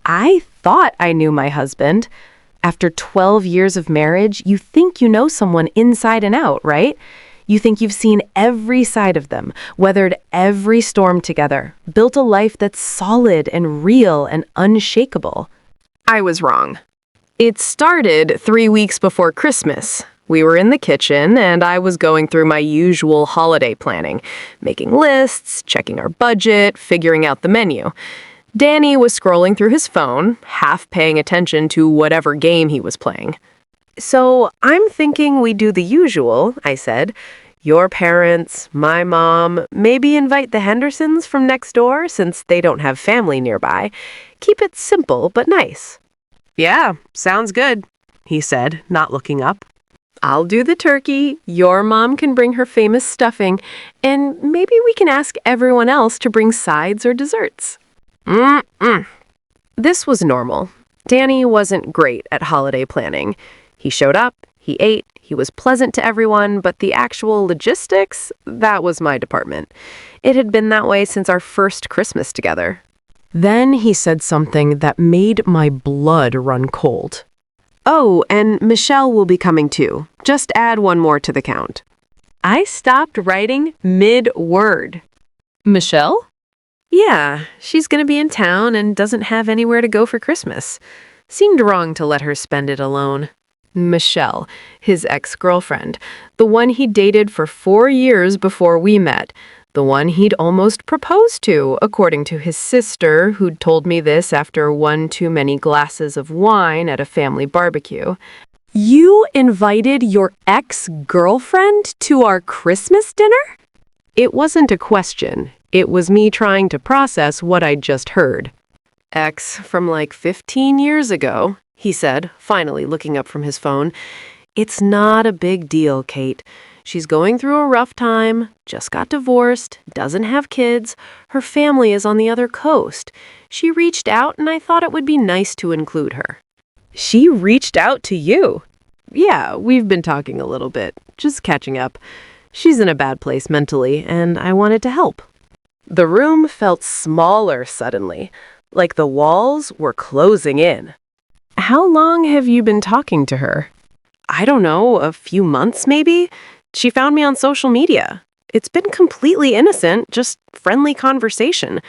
I thought I knew my husband. After 12 years of marriage, you think you know someone inside and out, right? You think you've seen every side of them, weathered every storm together, built a life that's solid and real and unshakable. I was wrong. It started 3 weeks before Christmas. We were in the kitchen, and I was going through my usual holiday planning, making lists, checking our budget, figuring out the menu. Danny was scrolling through his phone, half paying attention to whatever game he was playing. "So I'm thinking we do the usual," I said. "Your parents, my mom, maybe invite the Hendersons from next door since they don't have family nearby. Keep it simple but nice." "Yeah, sounds good," he said, not looking up. "I'll do the turkey, your mom can bring her famous stuffing, and maybe we can ask everyone else to bring sides or desserts." This was normal. Danny wasn't great at holiday planning. He showed up, he ate, he was pleasant to everyone, but the actual logistics, that was my department. It had been that way since our first Christmas together. Then he said something that made my blood run cold. "Oh, and Michelle will be coming too. Just add one more to the count." I stopped writing mid-word. "Michelle?" "Yeah, she's going to be in town and doesn't have anywhere to go for Christmas. Seemed wrong to let her spend it alone." Michelle, his ex-girlfriend, the one he dated for 4 years before we met, the one he'd almost proposed to, according to his sister, who'd told me this after one too many glasses of wine at a family barbecue. "You invited your ex-girlfriend to our Christmas dinner?" It wasn't a question. It was me trying to process what I'd just heard. "Ex from like 15 years ago," he said, finally looking up from his phone. "It's not a big deal, Kate. She's going through a rough time, just got divorced, doesn't have kids, her family is on the other coast. She reached out and I thought it would be nice to include her." "She reached out to you?" "Yeah, we've been talking a little bit, just catching up. She's in a bad place mentally, and I wanted to help." The room felt smaller suddenly, like the walls were closing in. "How long have you been talking to her?" "I don't know, a few months maybe. She found me on social media. It's been completely innocent, just friendly conversation.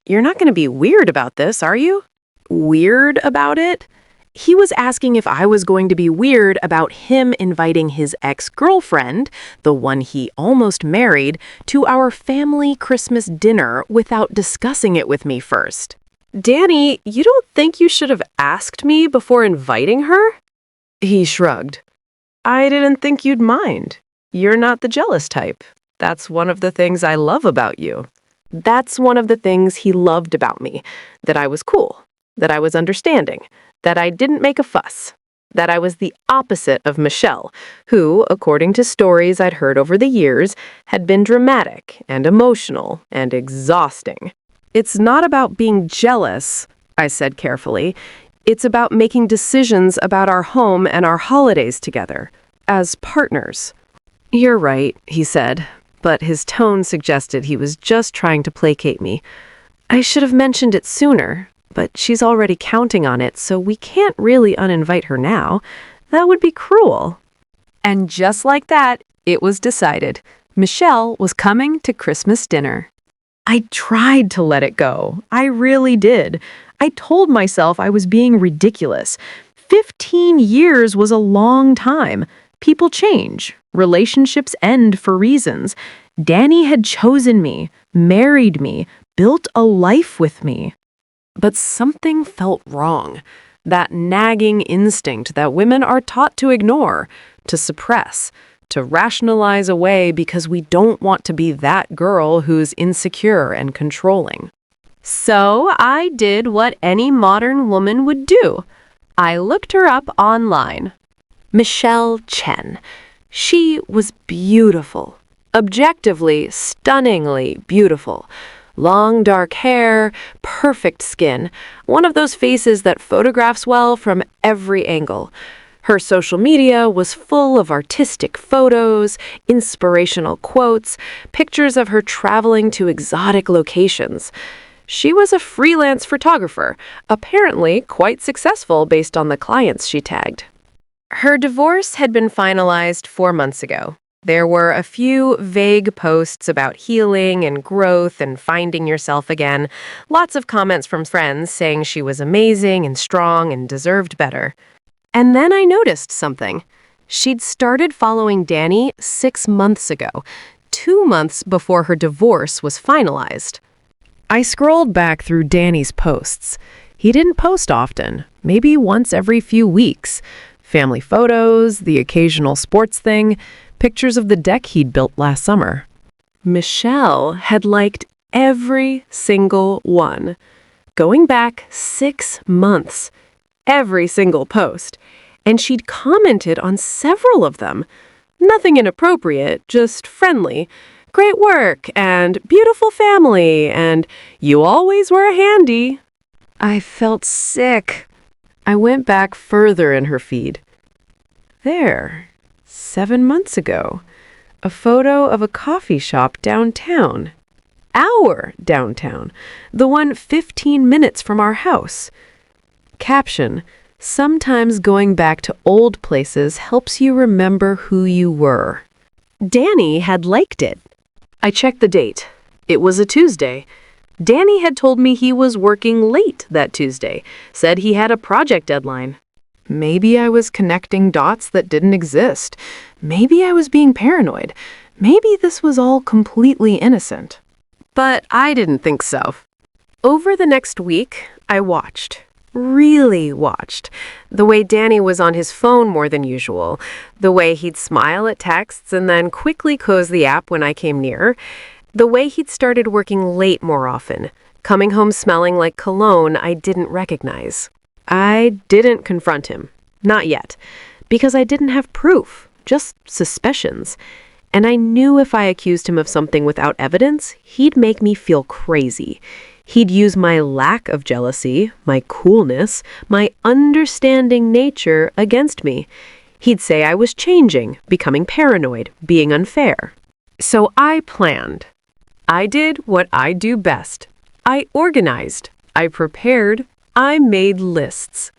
You're not going to be weird about this, are you?" Weird about it? He was asking if I was going to be weird about him inviting his ex-girlfriend, the one he almost married, to our family Christmas dinner without discussing it with me first. "Danny, you don't think you should have asked me before inviting her?" He shrugged. "I didn't think you'd mind. You're not the jealous type. That's one of the things I love about you." That's one of the things he loved about me, that I was cool, that I was understanding, that I didn't make a fuss, that I was the opposite of Michelle, who, according to stories I'd heard over the years, had been dramatic and emotional and exhausting. "It's not about being jealous," I said carefully. "It's about making decisions about our home and our holidays together, as partners." "You're right," he said, but his tone suggested he was just trying to placate me. "I should have mentioned it sooner, but she's already counting on it, so we can't really uninvite her now. That would be cruel." And just like that, it was decided. Michelle was coming to Christmas dinner. I tried to let it go. I really did. I told myself I was being ridiculous. 15 years was a long time. People change. Relationships end for reasons. Danny had chosen me, married me, built a life with me. But something felt wrong. That nagging instinct that women are taught to ignore, to suppress, to rationalize away because we don't want to be that girl who's insecure and controlling. So I did what any modern woman would do. I looked her up online. Michelle Chen. She was beautiful. Objectively, stunningly beautiful. Long dark hair, perfect skin, one of those faces that photographs well from every angle. Her social media was full of artistic photos, inspirational quotes, pictures of her traveling to exotic locations. She was a freelance photographer, apparently quite successful based on the clients she tagged. Her divorce had been finalized 4 months ago. There were a few vague posts about healing and growth and finding yourself again. Lots of comments from friends saying she was amazing and strong and deserved better. And then I noticed something. She'd started following Danny 6 months ago, 2 months before her divorce was finalized. I scrolled back through Danny's posts. He didn't post often, maybe once every few weeks. Family photos, the occasional sports thing, pictures of the deck he'd built last summer. Michelle had liked every single one. Going back 6 months, every single post. And she'd commented on several of them. Nothing inappropriate, just friendly. Great work, and beautiful family, and you always were handy. I felt sick. I went back further in her feed. There, 7 months ago, a photo of a coffee shop downtown. Our downtown, the one 15 minutes from our house. Caption, sometimes going back to old places helps you remember who you were. Danny had liked it. I checked the date. It was a Tuesday. Danny had told me he was working late that Tuesday, said he had a project deadline. Maybe I was connecting dots that didn't exist. Maybe I was being paranoid. Maybe this was all completely innocent. But I didn't think so. Over the next week, I watched. Really watched. The way Danny was on his phone more than usual. The way he'd smile at texts and then quickly close the app when I came near. The way he'd started working late more often. Coming home smelling like cologne I didn't recognize. I didn't confront him. Not yet. Because I didn't have proof. Just suspicions. And I knew if I accused him of something without evidence, he'd make me feel crazy. He'd use my lack of jealousy, my coolness, my understanding nature against me. He'd say I was changing, becoming paranoid, being unfair. So I planned. I did what I do best. I organized. I prepared. I made lists.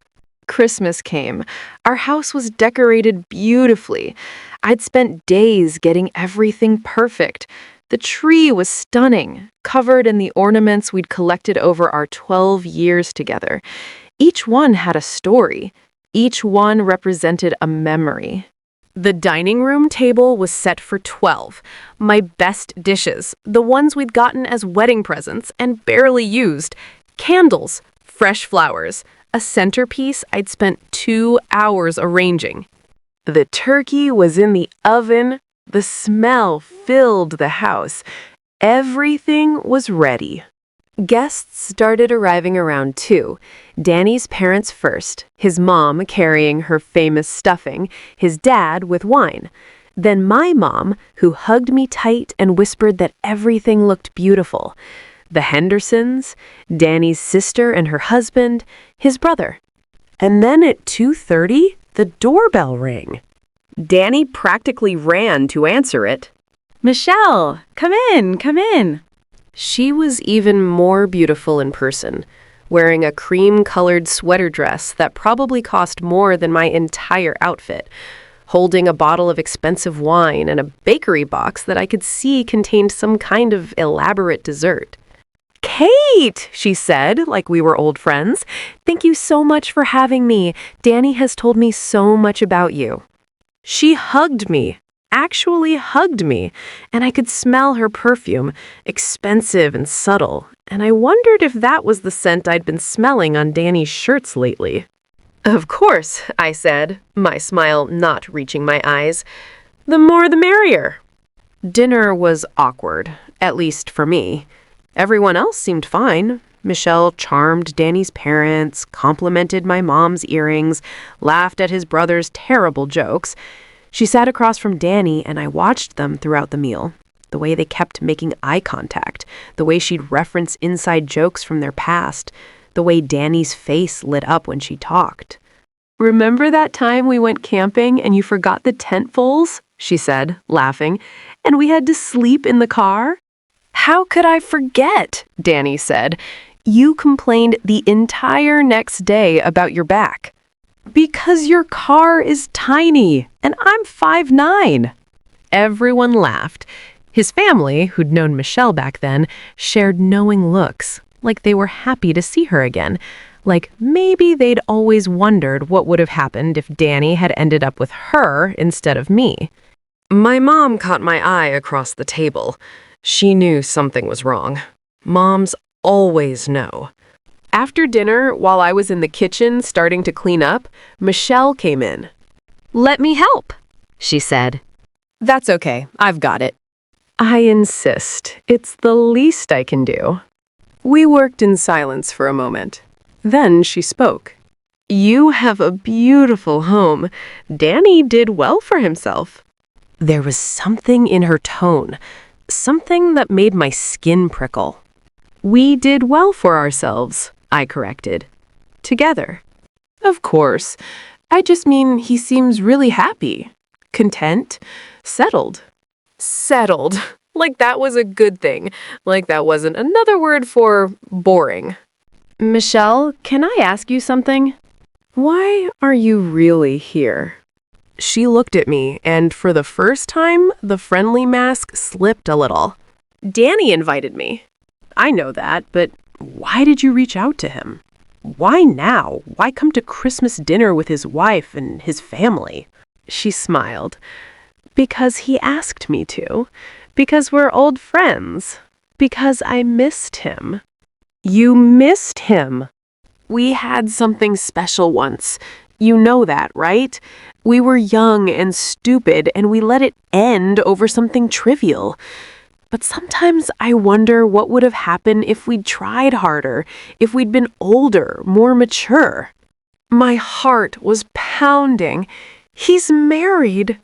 Christmas came. Our house was decorated beautifully. I'd spent days getting everything perfect. The tree was stunning, covered in the ornaments we'd collected over our 12 years together. Each one had a story. Each one represented a memory. The dining room table was set for 12. My best dishes, the ones we'd gotten as wedding presents and barely used. Candles, fresh flowers, a centerpiece I'd spent 2 hours arranging. The turkey was in the oven. The smell filled the house. Everything was ready. Guests started arriving around 2. Danny's parents first, his mom carrying her famous stuffing, his dad with wine. Then my mom, who hugged me tight and whispered that everything looked beautiful. The Hendersons, Danny's sister and her husband, his brother. And then at 2:30, the doorbell rang. Danny practically ran to answer it. "Michelle, come in, come in." She was even more beautiful in person, wearing a cream-colored sweater dress that probably cost more than my entire outfit, holding a bottle of expensive wine and a bakery box that I could see contained some kind of elaborate dessert. "Kate," she said, like we were old friends, "thank you so much for having me. Danny has told me so much about you." She hugged me, actually hugged me, and I could smell her perfume, expensive and subtle, and I wondered if that was the scent I'd been smelling on Danny's shirts lately. "Of course," I said, my smile not reaching my eyes. "The more the merrier." Dinner was awkward, at least for me. Everyone else seemed fine. Michelle charmed Danny's parents, complimented my mom's earrings, laughed at his brother's terrible jokes. She sat across from Danny, and I watched them throughout the meal. The way they kept making eye contact, the way she'd reference inside jokes from their past, the way Danny's face lit up when she talked. "Remember that time we went camping and you forgot the tent poles?" she said, laughing, "and we had to sleep in the car?" How could I forget? Danny said. You complained the entire next day about your back. Because your car is tiny, and I'm 5'9". Everyone laughed. His family, who'd known Michelle back then, shared knowing looks, like they were happy to see her again, like maybe they'd always wondered what would have happened if Danny had ended up with her instead of me. My mom caught my eye across the table. She knew something was wrong. Moms always know. After dinner, while I was in the kitchen starting to clean up, Michelle came in. "Let me help," she said. "That's okay. I've got it." I insist. It's the least I can do. We worked in silence for a moment. Then she spoke. "You have a beautiful home. Danny did well for himself." There was something in her tone, something that made my skin prickle. "We did well for ourselves," I corrected. "Together." "Of course. I just mean he seems really happy, content, settled." Settled. Like that was a good thing. Like that wasn't another word for boring. "Michelle, can I ask you something? Why are you really here?" She looked at me, and for the first time, the friendly mask slipped a little. "Danny invited me." "I know that, but why did you reach out to him? Why now? Why come to Christmas dinner with his wife and his family?" She smiled. "Because he asked me to. Because we're old friends. Because I missed him." "You missed him?" "We had something special once. You know that, right? We were young and stupid, and we let it end over something trivial. But sometimes I wonder what would have happened if we'd tried harder, if we'd been older, more mature." My heart was pounding. "He's married."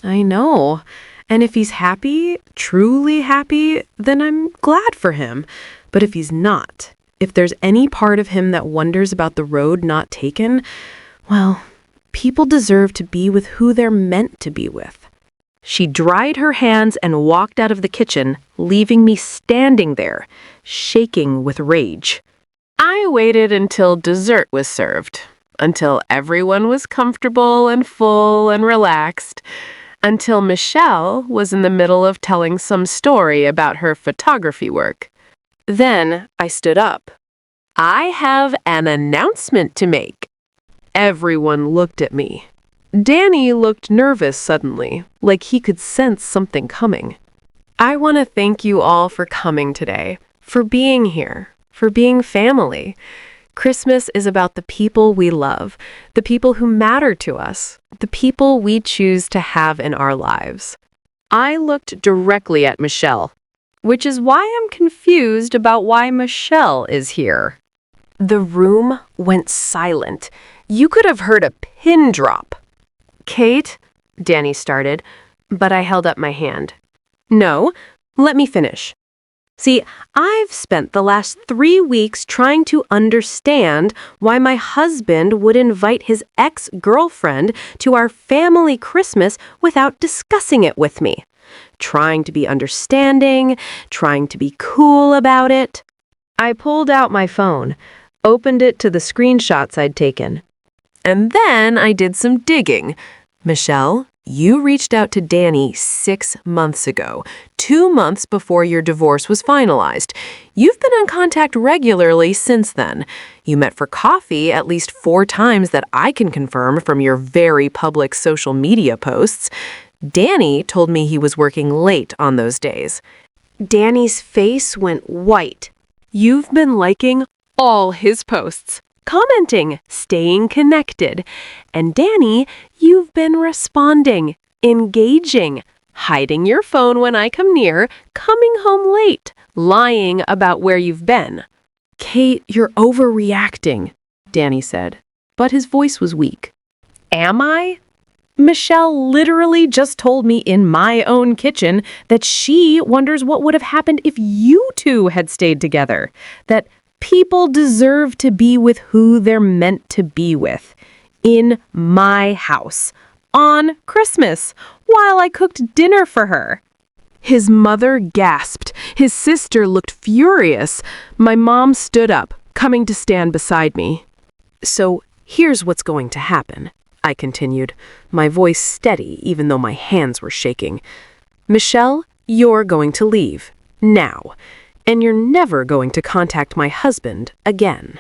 "I know. And if he's happy, truly happy, then I'm glad for him. But if he's not, if there's any part of him that wonders about the road not taken, well, people deserve to be with who they're meant to be with." She dried her hands and walked out of the kitchen, leaving me standing there, shaking with rage. I waited until dessert was served, until everyone was comfortable and full and relaxed, until Michelle was in the middle of telling some story about her photography work. Then I stood up. "I have an announcement to make." Everyone looked at me. Danny looked nervous suddenly, like he could sense something coming. "I want to thank you all for coming today, for being here, for being family. Christmas is about the people we love, the people who matter to us, the people we choose to have in our lives." I looked directly at Michelle, which is why I'm confused about why Michelle is here. The room went silent. You could have heard a pin drop. "Kate," Danny started, but I held up my hand. "No, let me finish. See, I've spent the last 3 weeks trying to understand why my husband would invite his ex-girlfriend to our family Christmas without discussing it with me. Trying to be understanding, trying to be cool about it." I pulled out my phone, opened it to the screenshots I'd taken. And then I did some digging. "Michelle, you reached out to Danny 6 months ago, 2 months before your divorce was finalized. You've been in contact regularly since then. You met for coffee at least 4 times that I can confirm from your very public social media posts. Danny told me he was working late on those days." Danny's face went white. "You've been liking all his posts, commenting, staying connected. And Danny, you've been responding, engaging, hiding your phone when I come near, coming home late, lying about where you've been." "Kate, you're overreacting," Danny said, but his voice was weak. "Am I? Michelle literally just told me in my own kitchen that she wonders what would have happened if you two had stayed together, that people deserve to be with who they're meant to be with. In my house. On Christmas. While I cooked dinner for her." His mother gasped. His sister looked furious. My mom stood up, coming to stand beside me. "So here's what's going to happen," I continued, my voice steady even though my hands were shaking. "Michelle, you're going to leave. Now. And you're never going to contact my husband again."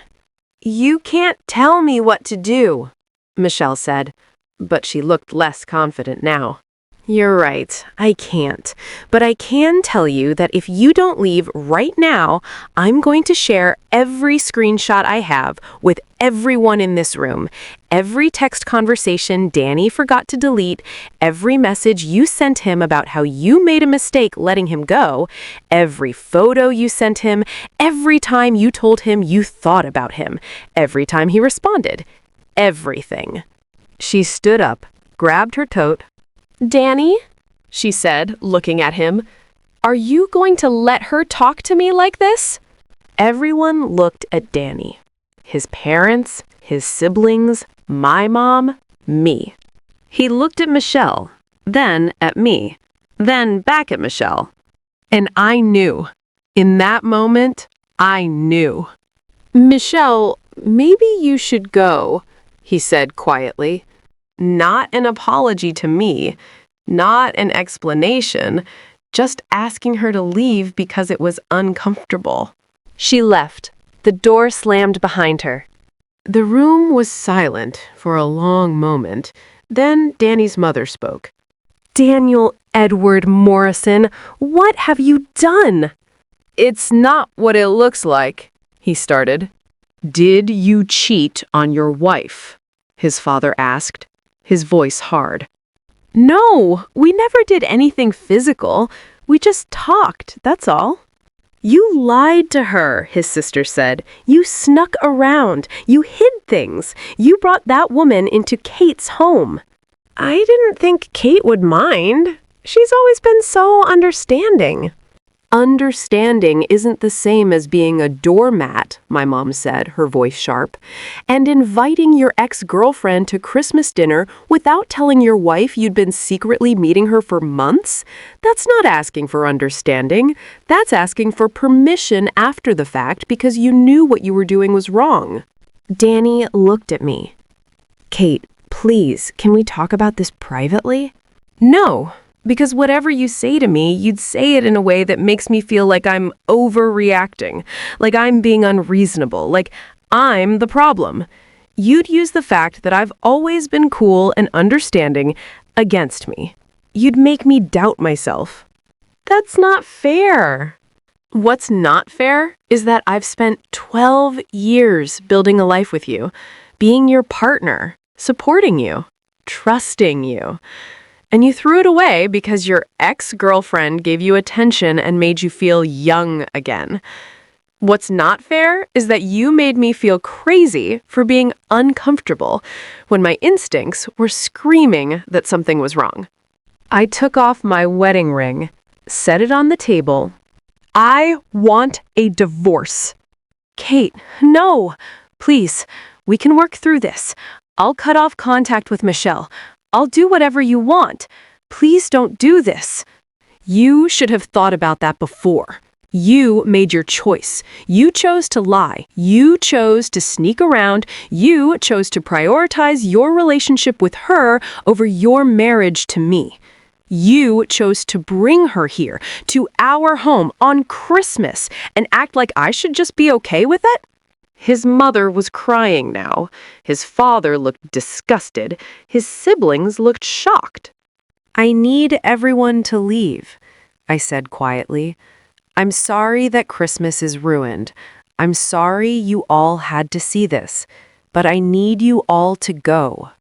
"You can't tell me what to do," Michelle said, but she looked less confident now. "You're right, I can't. But I can tell you that if you don't leave right now, I'm going to share every screenshot I have with everyone in this room. Every text conversation Danny forgot to delete, every message you sent him about how you made a mistake letting him go, every photo you sent him, every time you told him you thought about him, every time he responded. Everything." She stood up, grabbed her tote. "Danny," she said, looking at him, "are you going to let her talk to me like this?" Everyone looked at Danny. His parents, his siblings, my mom, me. He looked at Michelle, then at me, then back at Michelle. And I knew. In that moment, I knew. "Michelle, maybe you should go," he said quietly. Not an apology to me, not an explanation, just asking her to leave because it was uncomfortable. She left. The door slammed behind her. The room was silent for a long moment. Then Danny's mother spoke. "Daniel Edward Morrison, what have you done?" "It's not what it looks like," he started. "Did you cheat on your wife?" his father asked, his voice hard. "No, we never did anything physical. We just talked, that's all." "You lied to her," his sister said. "You snuck around. You hid things. You brought that woman into Kate's home." "I didn't think Kate would mind. She's always been so understanding." "Understanding isn't the same as being a doormat," my mom said, her voice sharp. "And inviting your ex-girlfriend to Christmas dinner without telling your wife you'd been secretly meeting her for months? That's not asking for understanding. That's asking for permission after the fact because you knew what you were doing was wrong." Danny looked at me. "Kate, please, can we talk about this privately?" "No. Because whatever you say to me, you'd say it in a way that makes me feel like I'm overreacting, like I'm being unreasonable, like I'm the problem. You'd use the fact that I've always been cool and understanding against me. You'd make me doubt myself." "That's not fair." "What's not fair is that I've spent 12 years building a life with you, being your partner, supporting you, trusting you. And you threw it away because your ex-girlfriend gave you attention and made you feel young again. What's not fair is that you made me feel crazy for being uncomfortable when my instincts were screaming that something was wrong." I took off my wedding ring, set it on the table. "I want a divorce." "Kate, no. Please, we can work through this. I'll cut off contact with Michelle. I'll do whatever you want. Please don't do this." "You should have thought about that before. You made your choice. You chose to lie. You chose to sneak around. You chose to prioritize your relationship with her over your marriage to me. You chose to bring her here, to our home, on Christmas, and act like I should just be okay with it?" His mother was crying now. His father looked disgusted. His siblings looked shocked. "I need everyone to leave," I said quietly. "I'm sorry that Christmas is ruined. I'm sorry you all had to see this, but I need you all to go."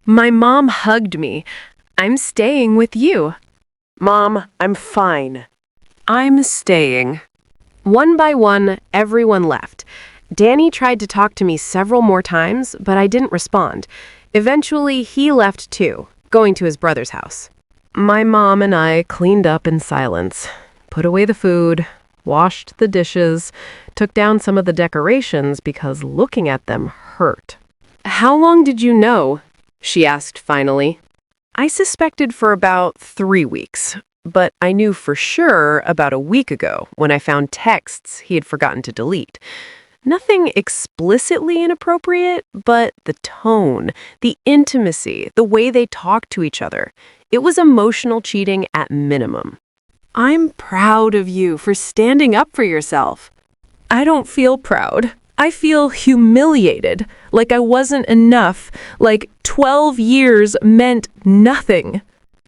My mom hugged me. "I'm staying with you." "Mom, I'm fine." "I'm staying." One by one, everyone left. Danny tried to talk to me several more times, but I didn't respond. Eventually, he left too, going to his brother's house. My mom and I cleaned up in silence, put away the food, washed the dishes, took down some of the decorations because looking at them hurt. "How long did you know?" she asked finally. "I suspected for about 3 weeks. but I knew for sure about a week ago when I found texts he had forgotten to delete. Nothing explicitly inappropriate, but the tone, the intimacy, the way they talked to each other. It was emotional cheating at minimum. I'm proud of you for standing up for yourself. I don't feel proud. I feel humiliated, like I wasn't enough, like 12 years meant nothing.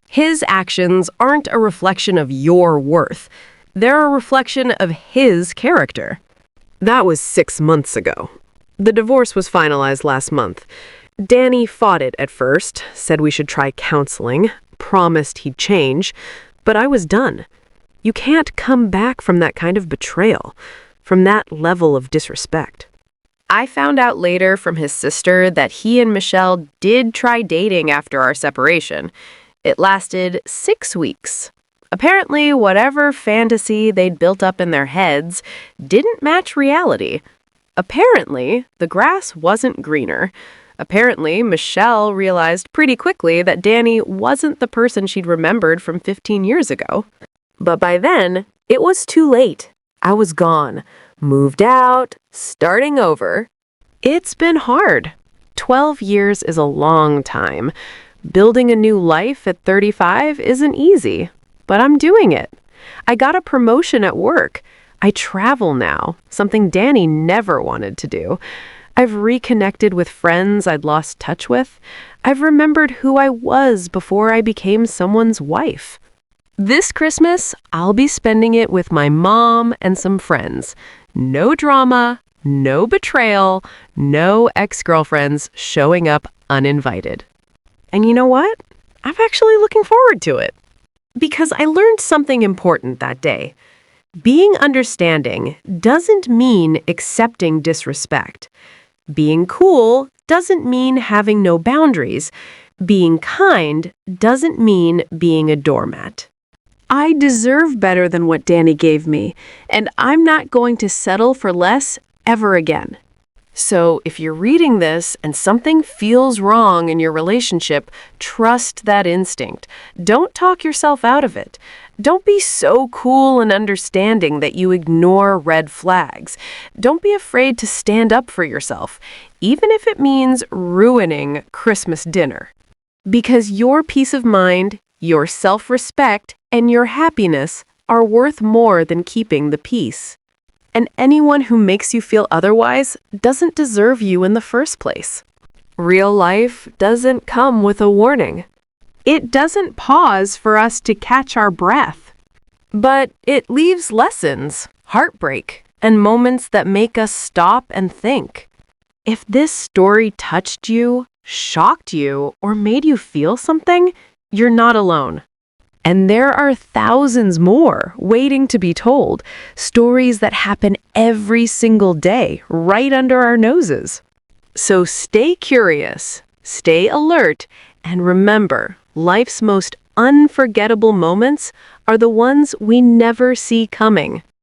His actions aren't a reflection of your worth. They're a reflection of his character. That was 6 months ago. The divorce was finalized last month. Danny fought it at first, said we should try counseling, promised he'd change, but I was done. You can't come back from that kind of betrayal, from that level of disrespect. I found out later from his sister that he and Michelle did try dating after our separation. It lasted 6 weeks. Apparently, whatever fantasy they'd built up in their heads didn't match reality. Apparently, the grass wasn't greener. Apparently, Michelle realized pretty quickly that Danny wasn't the person she'd remembered from 15 years ago. But by then, it was too late. I was gone, moved out, starting over. It's been hard. 12 years is a long time. Building a new life at 35 isn't easy, but I'm doing it. I got a promotion at work. I travel now, something Danny never wanted to do. I've reconnected with friends I'd lost touch with. I've remembered who I was before I became someone's wife. This Christmas, I'll be spending it with my mom and some friends. No drama, no betrayal, no ex-girlfriends showing up uninvited. And you know what? I'm actually looking forward to it. Because I learned something important that day. Being understanding doesn't mean accepting disrespect. Being cool doesn't mean having no boundaries. Being kind doesn't mean being a doormat. I deserve better than what Danny gave me, and I'm not going to settle for less ever again. So if you're reading this and something feels wrong in your relationship, trust that instinct. Don't talk yourself out of it. Don't be so cool and understanding that you ignore red flags. Don't be afraid to stand up for yourself, even if it means ruining Christmas dinner. Because your peace of mind, your self-respect, and your happiness are worth more than keeping the peace. And anyone who makes you feel otherwise doesn't deserve you in the first place. Real life doesn't come with a warning. It doesn't pause for us to catch our breath. But it leaves lessons, heartbreak, and moments that make us stop and think. If this story touched you, shocked you, or made you feel something, you're not alone. And there are thousands more waiting to be told, stories that happen every single day, right under our noses. So stay curious, stay alert, and remember, life's most unforgettable moments are the ones we never see coming.